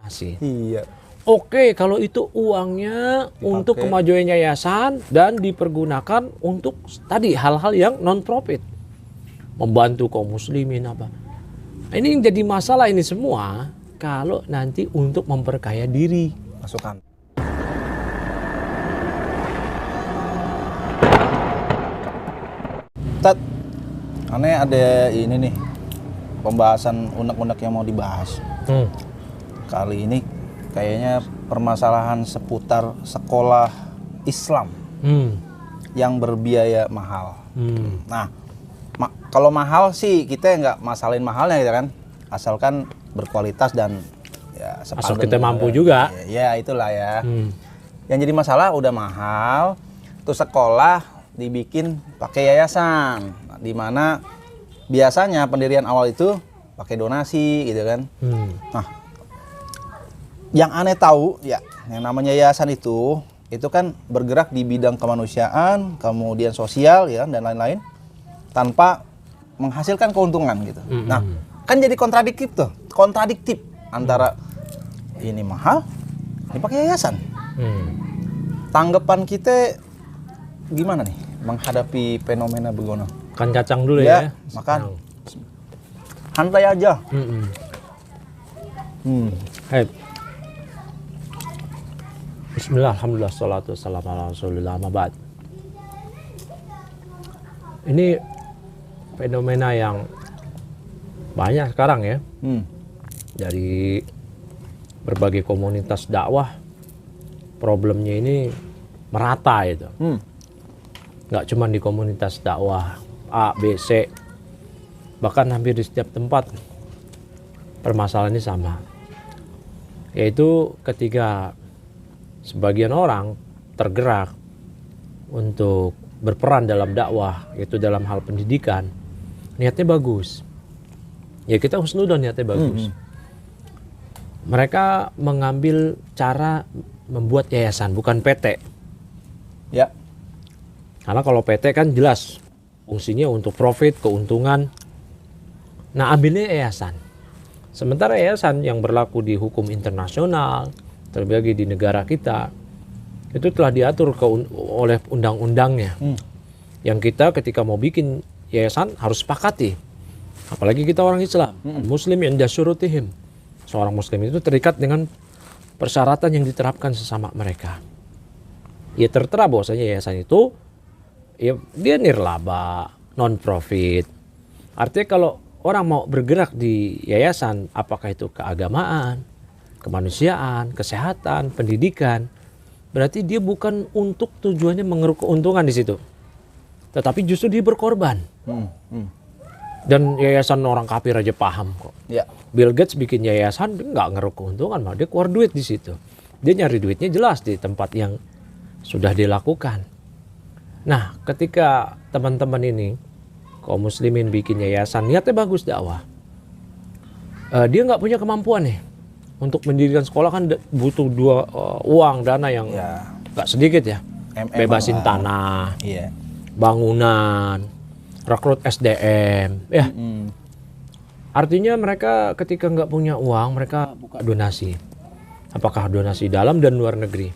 Asih. Iya. Oke, kalau itu uangnya untuk kemajuan yayasan dan dipergunakan untuk tadi hal-hal yang non-profit. Membantu kaum muslimin apa. Ini yang jadi masalah ini semua kalau nanti untuk memperkaya diri. Masukan. Tat, aneh ada ini nih, pembahasan unek-unek yang mau dibahas. Kali ini kayaknya permasalahan seputar sekolah Islam yang berbiaya mahal. Nah, kalau mahal sih kita nggak masalahin mahalnya gitu kan, asalkan berkualitas dan ya asal kita mampu juga. Ya itulah ya. Yang jadi masalah udah mahal, tuh sekolah dibikin pakai yayasan, di mana biasanya pendirian awal itu pakai donasi gitu kan. Nah, yang aneh tahu ya, yang namanya yayasan itu kan bergerak di bidang kemanusiaan, kemudian sosial ya dan lain-lain tanpa menghasilkan keuntungan gitu. Nah, kan jadi kontradiktif antara ini mahal, ini pakai yayasan. Tanggapan kita gimana nih menghadapi fenomena begono? Makan kacang dulu ya. Makan. Santai aja. Hai. Bismillah, alhamdulillah, salatu wassalamu ala rasulillah, amma ba'd. Ini fenomena yang banyak sekarang ya. Dari berbagai komunitas dakwah, problemnya ini merata itu. Nggak cuma di komunitas dakwah A, B, C, bahkan hampir di setiap tempat permasalahan ini sama. Yaitu ketika sebagian orang tergerak untuk berperan dalam dakwah, yaitu dalam hal pendidikan, niatnya bagus. Ya kita husnudzon, niatnya bagus. Mereka mengambil cara membuat yayasan, bukan PT. Ya. Karena kalau PT kan jelas fungsinya untuk profit, keuntungan. Nah, ambilnya yayasan. Sementara yayasan yang berlaku di hukum internasional, terlebih di negara kita, itu telah diatur oleh undang-undangnya. Yang kita ketika mau bikin yayasan harus sepakati. Apalagi kita orang Islam, Muslim yang dasyurutihim. Seorang Muslim itu terikat dengan persyaratan yang diterapkan sesama mereka. Ya tertera bahwasanya yayasan itu ya dia nirlaba, non-profit. Artinya kalau orang mau bergerak di yayasan, apakah itu keagamaan, kemanusiaan, kesehatan, pendidikan, berarti dia bukan untuk tujuannya mengeruk keuntungan di situ, tetapi justru dia berkorban. Dan yayasan orang kafir aja paham kok. Ya. Bill Gates bikin yayasan dia nggak ngeruk keuntungan, malah dia keluar duit di situ. Dia nyari duitnya jelas di tempat yang sudah dilakukan. Nah, ketika teman-teman ini kaum muslimin bikin yayasan, niatnya bagus dakwah. Dia nggak punya kemampuan nih. Untuk mendirikan sekolah kan butuh uang, dana yang gak sedikit ya. Bebasin tanah, bangunan, rekrut SDM. Ya. Artinya mereka ketika nggak punya uang, mereka buka donasi. Apakah donasi dalam dan luar negeri?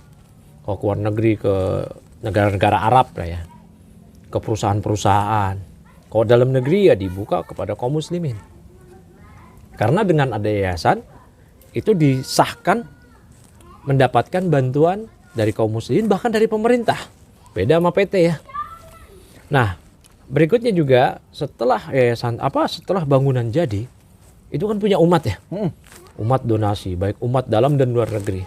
Kalau ke luar negeri, ke negara-negara Arab lah ya. Ke perusahaan-perusahaan. Kalau dalam negeri ya dibuka kepada kaum muslimin. Karena dengan ada yayasan, itu disahkan mendapatkan bantuan dari kaum muslimin, bahkan dari pemerintah. Beda sama PT ya. Nah, berikutnya juga setelah yayasan setelah bangunan jadi, itu kan punya umat ya. Umat donasi, baik umat dalam dan luar negeri.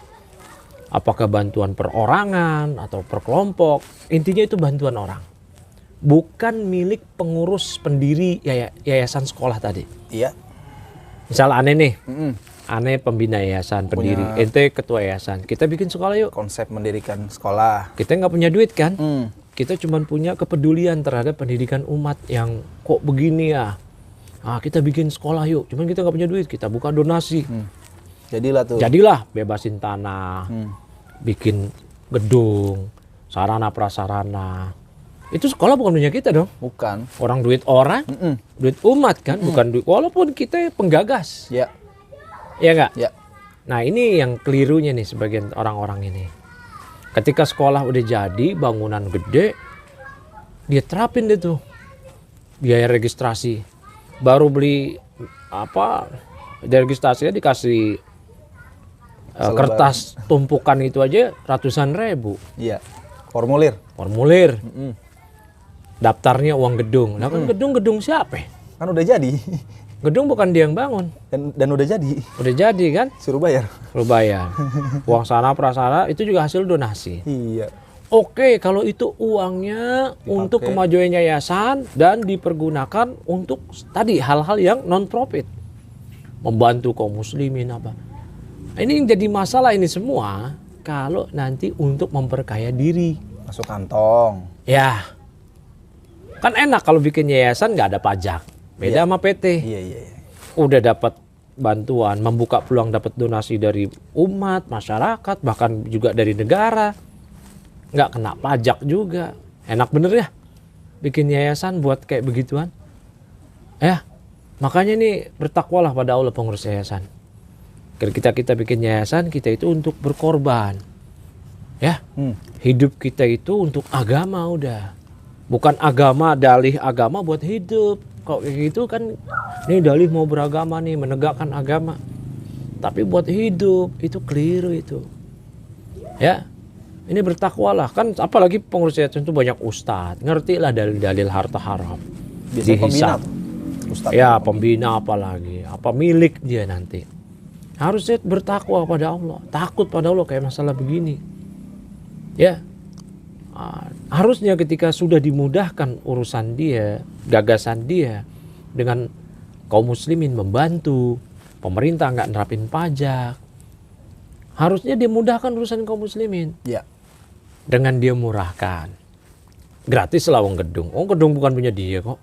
Apakah bantuan perorangan atau per kelompok, intinya itu bantuan orang. Bukan milik pengurus pendiri yayasan sekolah tadi. Iya. Misal aneh nih. Aneh pembina yayasan, pendiri, ente ketua yayasan, kita bikin sekolah yuk. Konsep mendirikan sekolah. Kita nggak punya duit kan, kita cuma punya kepedulian terhadap pendidikan umat yang kok begini ya. Kita bikin sekolah yuk, cuman kita nggak punya duit, kita buka donasi. Jadilah bebasin tanah, bikin gedung, sarana prasarana. Itu sekolah bukan punya kita dong. Bukan. Orang duit orang, duit umat kan, bukan duit. Walaupun kita penggagas. Ya. Iya nggak? Ya. Nah ini yang kelirunya nih sebagian orang-orang ini. Ketika sekolah udah jadi, bangunan gede, dia terapin deh tuh biaya registrasi. Baru beli apa, registrasinya dikasih kertas tumpukan itu aja ratusan ribu. Iya. Formulir. Daftarnya uang gedung. Nah kan gedung siapa? Kan udah jadi. Gedung bukan dia yang bangun. Dan udah jadi. Udah jadi kan? Suruh bayar. Uang sana prasarana itu juga hasil donasi. Iya. Oke, kalau itu uangnya untuk kemajuan yayasan dan dipergunakan untuk tadi hal-hal yang non profit. Membantu kaum muslimin apa. Ini yang jadi masalah ini semua kalau nanti untuk memperkaya diri. Masuk kantong. Ya. Kan enak kalau bikin yayasan nggak ada pajak. Beda sama PT. Iya. Udah dapat bantuan, membuka peluang dapat donasi dari umat, masyarakat, bahkan juga dari negara. Nggak kena pajak juga. Enak bener ya bikin yayasan buat kayak begituan. Ya, makanya nih bertakwalah pada Allah pengurus yayasan. Kita bikin yayasan, kita itu untuk berkorban. Ya, hidup kita itu untuk agama udah. Bukan agama, dalih agama buat hidup. Kok kayak gitu kan, ini dalih mau beragama nih, menegakkan agama. Tapi buat hidup, itu keliru itu. Ya, ini bertakwalah. Kan apalagi pengurus yayasan itu banyak ustadz. Ngerti lah dalil-dalil harta haram. Biasanya pembina. Ya, pembina apalagi. Apa milik dia nanti. Harusnya bertakwa pada Allah. Takut pada Allah kayak masalah begini. Ya. Harusnya ketika sudah dimudahkan urusan dia, gagasan dia dengan kaum muslimin membantu, pemerintah nggak nerapin pajak, harusnya dia mudahkan urusan kaum muslimin. Ya. Dengan dia murahkan, gratis lah uang gedung. Gedung bukan punya dia kok.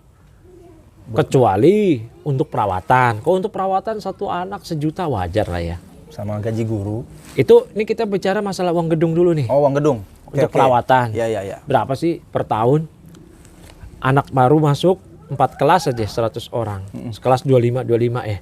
Kecuali untuk perawatan. Kok untuk perawatan satu anak 1 juta wajar lah ya. Sama gaji guru. Ini kita bicara masalah uang gedung dulu nih. Oh, uang gedung. Untuk perawatan. Ya. Berapa sih per tahun? Anak baru masuk 4 kelas aja 100 orang. Sekelas 25 ya.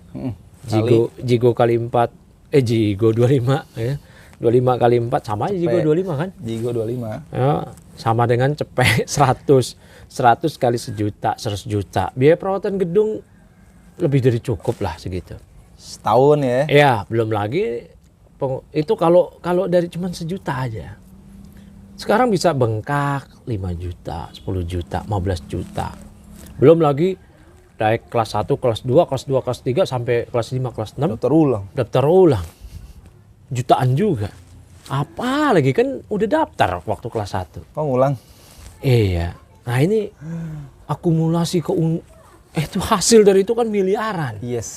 Jigo kali 4. Jigo 25 ya. 25 kali 4 sama aja Jigo 25 kan? Jigo 25. Ya, sama dengan cepet 100. 100 kali 1 juta, 100 juta. Biaya perawatan gedung lebih dari cukup lah segitu. Setahun ya? Ya, belum lagi itu kalau dari cuman 1 juta aja. Sekarang bisa bengkak 5 juta, 10 juta, 15 juta. Belum lagi naik kelas 1, kelas 2, kelas 2, kelas 3 sampai kelas 5, kelas 6. Daftar ulang. Jutaan juga. Apa lagi kan udah daftar waktu kelas 1. Oh, ngulang? Iya. Nah ini akumulasi itu hasil dari itu kan miliaran. Yes.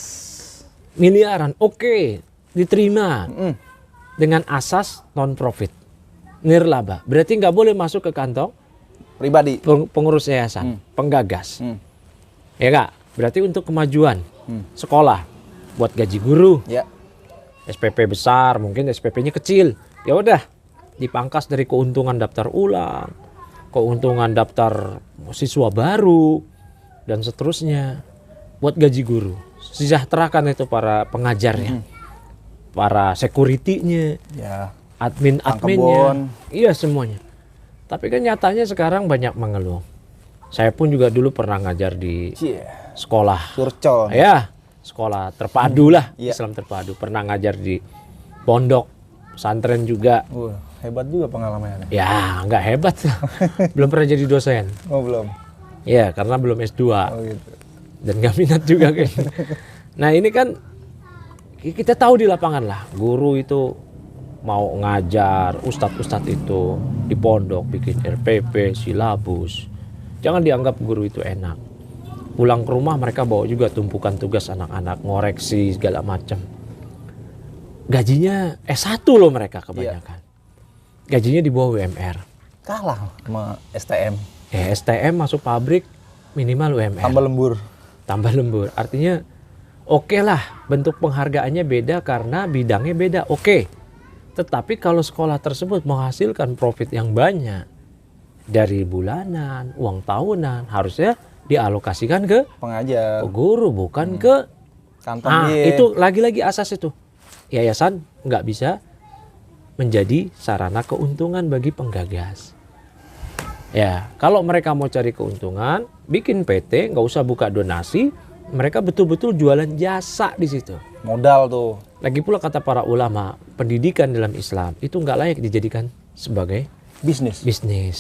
Miliaran. Oke, diterima. Dengan asas non profit. Nirlaba. Berarti nggak boleh masuk ke kantong pribadi. Pengurus yayasan, penggagas. Ya nggak? Berarti untuk kemajuan sekolah, buat gaji guru. Ya. SPP besar, mungkin SPP-nya kecil. Ya udah, dipangkas dari keuntungan daftar ulang, keuntungan daftar siswa baru, dan seterusnya. Buat gaji guru. Sejahterakan itu para pengajarnya, para security-nya, ya. admin-adminnya, iya semuanya. Tapi kan nyatanya sekarang banyak mengeluh. Saya pun juga dulu pernah ngajar di sekolah. Curcol. Ya, sekolah terpadu lah, Iya. Islam terpadu. Pernah ngajar di pondok, pesantren juga. Hebat juga pengalamannya. Ya, nggak hebat. Belum pernah jadi dosen. Oh, belum. Ya, karena belum S2. Oh, gitu. Dan nggak minat juga kayaknya. Nah, ini kan kita tahu di lapangan lah, guru itu mau ngajar, ustadz-ustadz itu di pondok bikin RPP, silabus. Jangan dianggap guru itu enak. Pulang ke rumah mereka bawa juga tumpukan tugas anak-anak, ngoreksi segala macam. Gajinya S1 loh mereka kebanyakan. Gajinya di bawah UMR. Kalah sama STM. Ya, STM masuk pabrik minimal UMR. Tambah lembur. Artinya oke lah, bentuk penghargaannya beda karena bidangnya beda. Oke. Tetapi kalau sekolah tersebut menghasilkan profit yang banyak dari bulanan, uang tahunan, harusnya dialokasikan ke pengajar, guru, bukan ke kantong dia. Itu lagi-lagi asas itu. yayasan nggak bisa menjadi sarana keuntungan bagi penggagas. Ya, kalau mereka mau cari keuntungan, bikin PT, nggak usah buka donasi, mereka betul-betul jualan jasa di situ. Modal tuh. Lagi pula kata para ulama, pendidikan dalam Islam itu nggak layak dijadikan sebagai Bisnis. bisnis.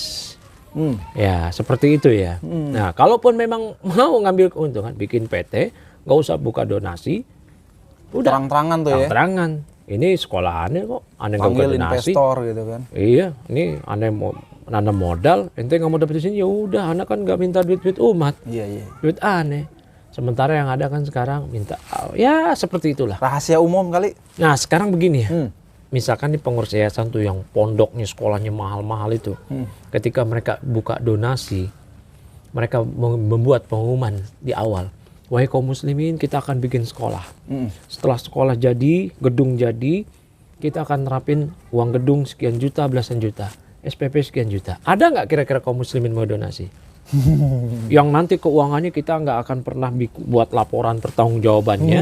Hmm. Ya, seperti itu ya. Nah, kalaupun memang mau ngambil keuntungan, bikin PT, nggak usah buka donasi, udah Terang-terangan tuh ya. terang-terangan. Ini sekolahannya kok, aneh nggak buka Panggil donasi. investor gitu kan. Iya, ini aneh mau nanam modal, ente nggak mau dapet di sini, ya udah, anak kan nggak minta duit umat, Iya. duit aneh. Sementara yang ada kan sekarang minta, ya seperti itulah. Rahasia umum kali. Nah sekarang begini ya, Hmm. misalkan di pengurus yayasan tuh yang pondoknya sekolahnya mahal-mahal itu, ketika mereka buka donasi, mereka membuat pengumuman di awal, wahai kaum muslimin, kita akan bikin sekolah. Setelah sekolah jadi, gedung jadi, kita akan nerapin uang gedung sekian juta, belasan juta, SPP sekian juta. Ada nggak kira-kira kaum muslimin mau donasi? Yang nanti keuangannya kita nggak akan pernah buat laporan pertanggungjawabannya,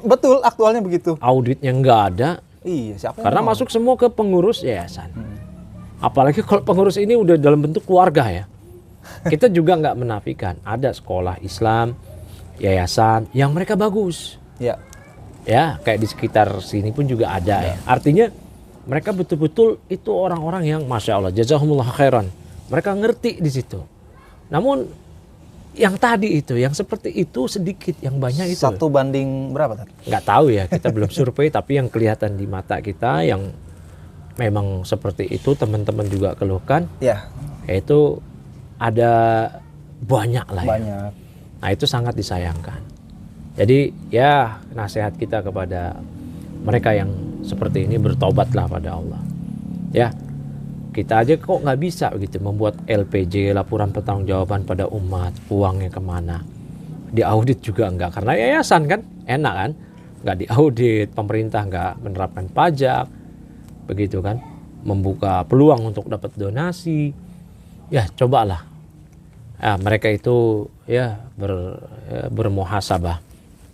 Betul, aktualnya begitu. auditnya nggak ada, Iya, siapa yang karena mau? masuk semua ke pengurus yayasan. Apalagi kalau pengurus ini udah dalam bentuk keluarga ya. Kita juga nggak menafikan ada sekolah Islam, yayasan yang mereka bagus. Ya. Ya, kayak di sekitar sini pun juga ada ya. Artinya mereka betul-betul itu orang-orang yang Masya Allah, jazakumullah khairan. Mereka ngerti di situ. Namun yang tadi itu, yang seperti itu sedikit, yang banyak itu. 1 banding berapa tadi? Nggak tahu ya, kita belum survei, tapi yang kelihatan di mata kita yang memang seperti itu, teman-teman juga keluhkan, Ya, yaitu ada banyak lah ya. banyak. Nah itu sangat disayangkan. Jadi ya nasihat kita kepada mereka yang seperti ini, bertobatlah pada Allah. Ya, kita aja kok nggak bisa gitu membuat LPJ, laporan pertanggungjawaban pada umat, uangnya kemana. Diaudit juga enggak, karena yayasan kan enak kan, nggak diaudit, pemerintah nggak menerapkan pajak, begitu kan, membuka peluang untuk dapat donasi. Ya cobalah, mereka itu ya bermuhasabah.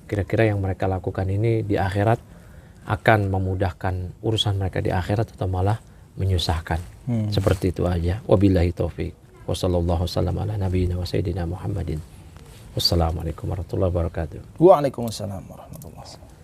Kira-kira yang mereka lakukan ini di akhirat akan memudahkan urusan mereka di akhirat atau malah menyusahkan. Seperti itu aja. Wabillahi taufik. Wassallallahu wasallam ala nabiyina wa sayyidina Muhammadin. Wassalamualaikum warahmatullahi wabarakatuh. Waalaikumsalam warahmatullahi wabarakatuh.